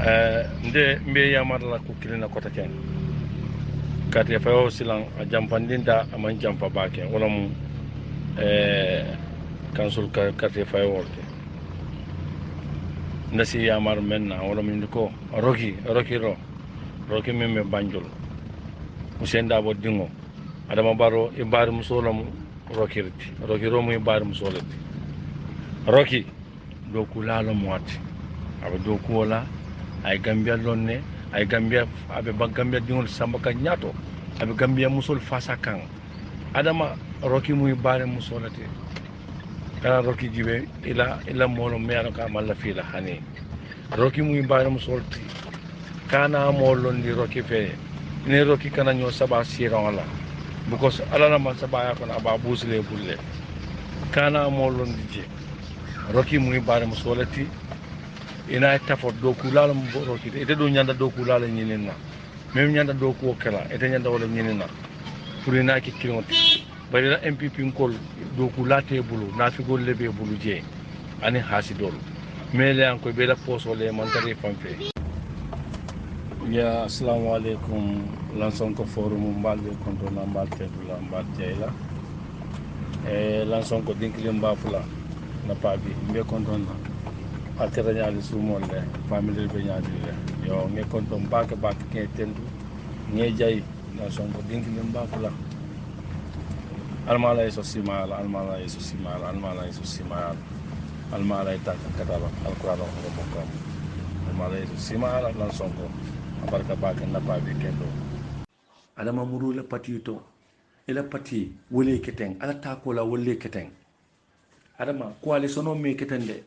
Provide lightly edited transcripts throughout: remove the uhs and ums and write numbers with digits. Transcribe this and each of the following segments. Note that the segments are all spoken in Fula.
nde mbe yamarla ko kilina kota ken kate fayo silan a jampandinta aman jampa bake wala mu kansul kate fayo wolte ndasi yamar menna wala mu ko roki min me banjul musenda bo dingo adama baro e bar musolam roki romu e bar musolati roki do kulalo mwati aba do kuola ay gambia lonne ay gambia abe gambia dingol samba ka nyato abe gambia musol fasa kan adama roki muy bare musolati kala roki jibe ila molo mero ka malla fila hani roki muy bare musolti kana molon di roki fe ne roki kana nyo saba siron la because alana man saba ya kono aba busle bulle kana molon di je roki muy bare musolati ina tafo doku lala mboro kite ite do nyanda doku lala nyinina même nyanda doku kala ite nyanda wala nyinina pour ina ki kiloti bari la MPP ngol doku late bulu na fi gol lebe bulu je ani hasidol mele an ko be la foso le man tari famfe ya assalamu alaikum lanson ko forum mbalbe konto na mbalte dula mbalte la lanson ko dinkili mbafula na pabi mbe konto na atera nyaali sumolle family be nyaali le yo nge konto mbake ke tendu nge jay na sonko dinki ne mbafula almala eso simala almala ita kataba alquran ko bokam almala eso simala na sonko barka bake na pabi kendo adama muru le patito ela pati wole keteng ala takola wole keteng adama ko ale sono me ketende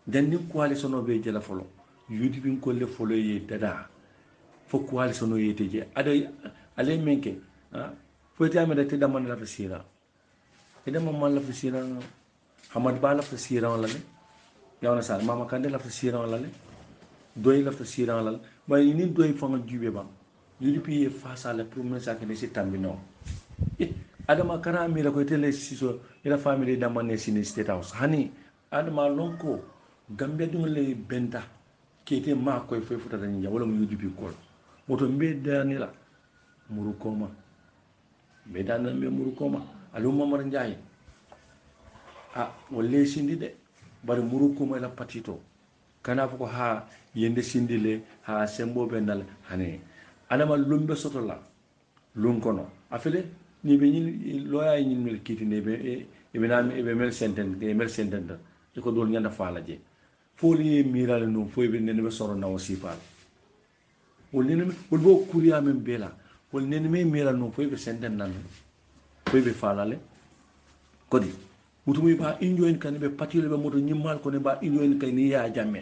janni coalition o be jela folo yudi bin ko le folo ye dada fo coalition o yete je ale menke fo te ameda te daman la fasira ida mamma la fasira hamad ba la fasira wala le yawna sal mama kande la fasira wala le doy la fasira wala le may ni doy fa nga jube ba yudi pi face à la promesse ak ne ci tambino adama kana mi la ko tele siso ila family daman ne sini state house hani adama lonko gambia dingole benta kete ma koy fay futa dañu wala mu yujubi kol moto mbe dani la muru koma be dana mbe muru koma alu mamar njaay wala sindi de bari muru koma la patito kana ko ha yende sindile ha sembo benal hane adama lumbe soto la lun kono afele ni be ni loya ni mel kiti ne be e be nam e be mel senten ko dol nyanda faala je foli mirale no foy be nene be soro nawo sifal wol nene wol bo kuriya men bela wol nene me mirale no foy be senden nan foy be falale kodi mutumi ba injoen kan be patile be moto nyimmal ko ne ba injoen kay ni ya jamme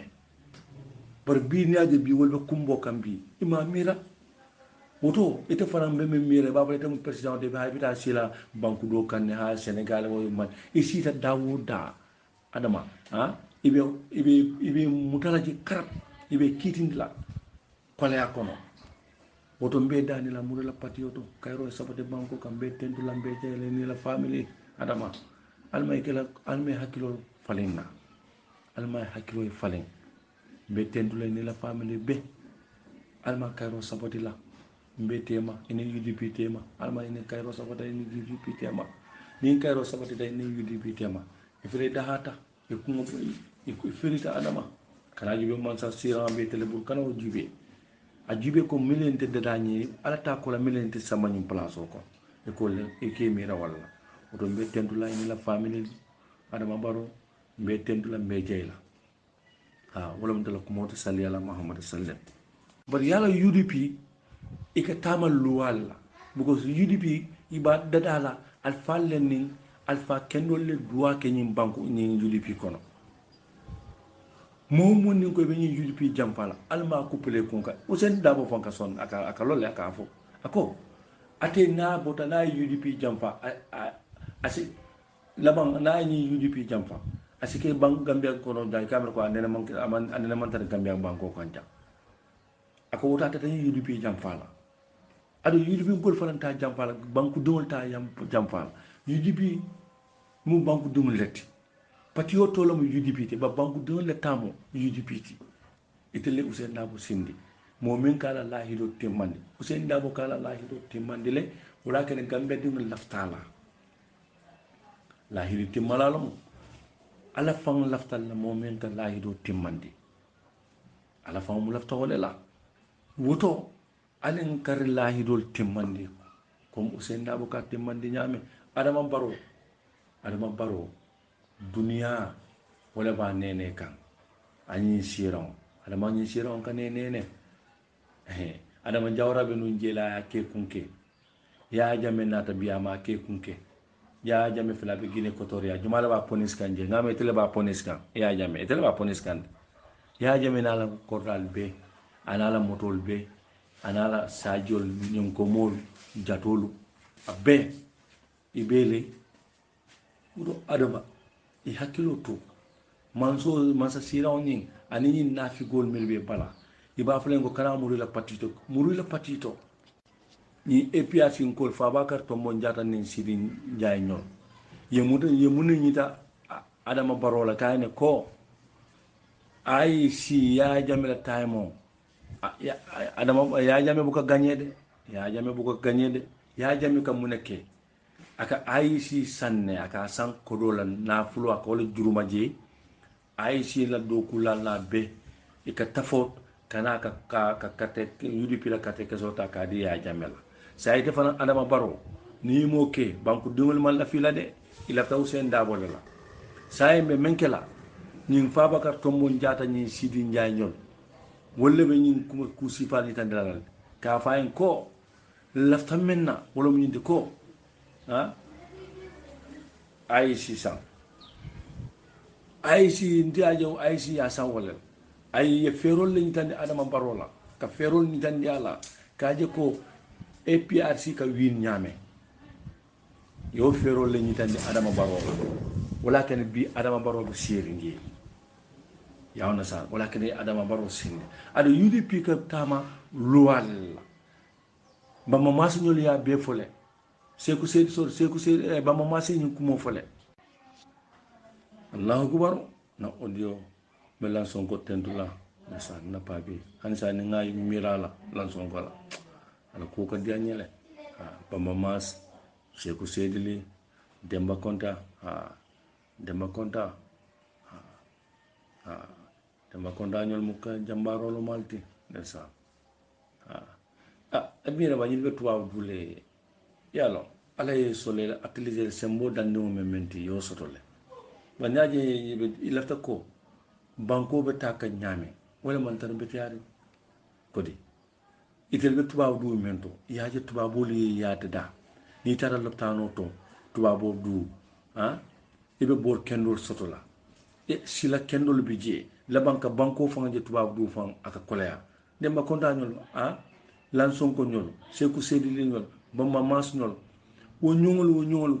bar bi ni aje bi wol be kumbo kam bi ima mira moto ite faram be men mira ba bale tam president de ba habita sila banku do kan ne ha senegal wo man isi ta dawuda adama ibe mutalaji karab ibe kitindila kolea kono woto mbe dani la murela patioto kayro sabate banko kambe tentu lambe jele ni la family adama almay kala almay hakilo falenna almay hakilo falen be tentu le ni la family be alma kayro sabati la mbe tema ene UDP tema alma ene kayro sabata ene UDP tema ni kayro sabati da ene UDP tema ifre dahata e kuma e ferita adama kana jibe man sa sira be telebul kana o jibe a jibe ko milente de dañi ala ta ko la milente samani place ko e ko le e ke mira wala o do be tendu la ni la family adama baro be tendu la be jeyla wala mo dala ko mo salli ala muhammad sallam bar yala UDP e ka tamal luwala because UDP iba dadala al fallen alfa kendol le duwa ke nyim banku ni UDP kono mo ni ko be ni UDP jampala alma couplé konka o sen dabo fonka son aka lolle aka fo ako ate na bota na UDP jampa asi laban na ni UDP jampa asike bang gambia kono dai kamera ko andena man tan gambia banko kanja ako wota ta ni UDP jampala ado UDP ngol falanta jampala banku dol ta yam jampala UDP mu banku dum letti patio tolo mu UDP te ba banku dum letamo UDP ti itele Usain Dabo sindi momin kala lahido timmandi Usain Dabo kala lahido timmandi le wala ken gambe dum laftala lahidi timmalalo ala fang laftal la momin ka lahido timmandi ala fang mu lafta wala la woto alen kar lahidol timmandi comme Usain Dabo ka timmandi nyame adama baro duniya wala ba nene kan anyi siron adama nyi siron kan nene adama jawra be nun jela ke kunke ya jame nata biyama ke kunke ya jame fila be gine kotoria jumala ba ponis kanje ngame tele ba ponis kan ya jame tele ba ponis kan ya jame nala koral be anala motol be anala sajol nyum ko mol jatolu abbe ibele udo adama i hakilo to mansa sira onin ani ni nafi gol melbe bala iba falen ko kana muri la patito ni epias in kol fabakar to mon jata nin sirin jay ñol yemuta ñita adama barola kayne ko ay si ya jamela taymo adama ya jame bu ko gagnede ya jame kam muneke aka ayisi sanne aka san kodola na fulo aka wala juruma je ayisi la do kula la be ika tafot kana ka kate yudi pila kate kesota ka di ya jamela say defana adama baro ni mo ke banku dingol man la fila de ila taw Usain Dabo la say me menkela ñing Fabakar Tombo Njata ñi Sidi Njaay ñol wolle be ñing kuma ku sifani tan dalal ka fayen ko lafta menna wala mu ñindi ko ayisi san ayisi ndi ajo ayisi ya san wala ay ye ferol ni tan adama barola ka ferol ni tan yala ka je ko APRC ka win nyame yo ferol ni tan adama barola wala kan bi adama barola siri ngi yawna sa wala kan adama barola sindi ado UDP ka tama luwal bama masunyol ya be fole seku sedi bama masi ñu kumo fole Allahu akbar na audio melan sonko tentula nasa na pabi hansa ni ngay mirala lan sonko la ala ko ka dianyele bama mas seku sedi li demba konta demba konta ñol mu ka jambaro lo malti nasa abira ba ñil be tuwa dule yalo ala ye sole atelier sembo dandi mo mementi yo sotole banyaje ilafta ko banko be taka nyame wala man tan be tiari kodi itel be tuba du mento yaje tuba boli yaade da ni tara loptano to tuba bo du ibe bor kendol sotola sila kendol bi je la banko fanga tuba du fang aka kolaya demba konta ñol lan sonko ñol seku sedi li ñol bamba mas ñol wo ñongol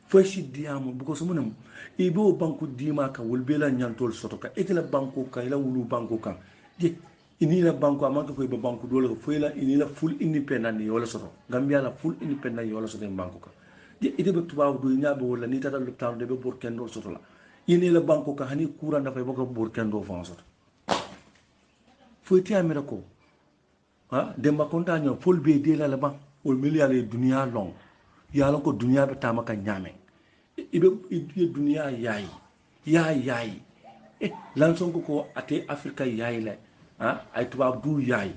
fosi diamu buko so munam ibe o banko dima ka wolbela ñantol soto ka etela banko ka ila wulu banko kan je ini la banko amanka ko ibe banko dole ko foyla ini la full independent yola soto gambia la full independent yola soto banko ka je ite be tuba do ñaabe wala ni tata loptan de be bor kendo soto la ini la banko ka hani courant da fay boko bor kendo fa soto foyti amira ko demba konta ñoo fol be de la ban wol milliard dunia long yalla ko dunia be tamaka ñame ibe dunia yayi lan sonko ko ate afrika yayi la ay tuba du yayi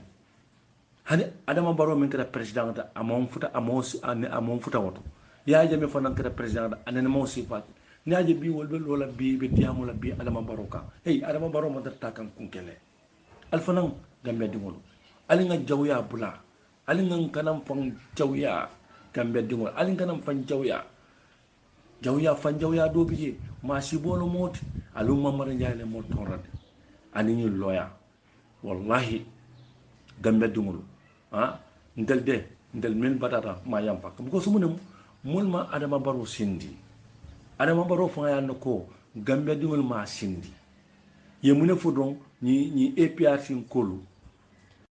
hani adama baro men kada president da amon futa woto yayi jame fonan kada president da anene mo sifat naaje bi wol be lola bi be diamu la bi adama baro ka adama baro mo datta kan kunkele alfanan gambe dingol alinga jawya bula alinga kanam fang jawya gambe dingol alinga kanam fang jawya fan jawya do bije ma si bolo moti alum mamara njaale mo torade ani ñu loya wallahi gambe dingol ndel men batata ma yampa ko so munum mulma adama baro sindi adama baro fa ya ko gambe dingol ma sindi ye mune fudon ni APRC kolu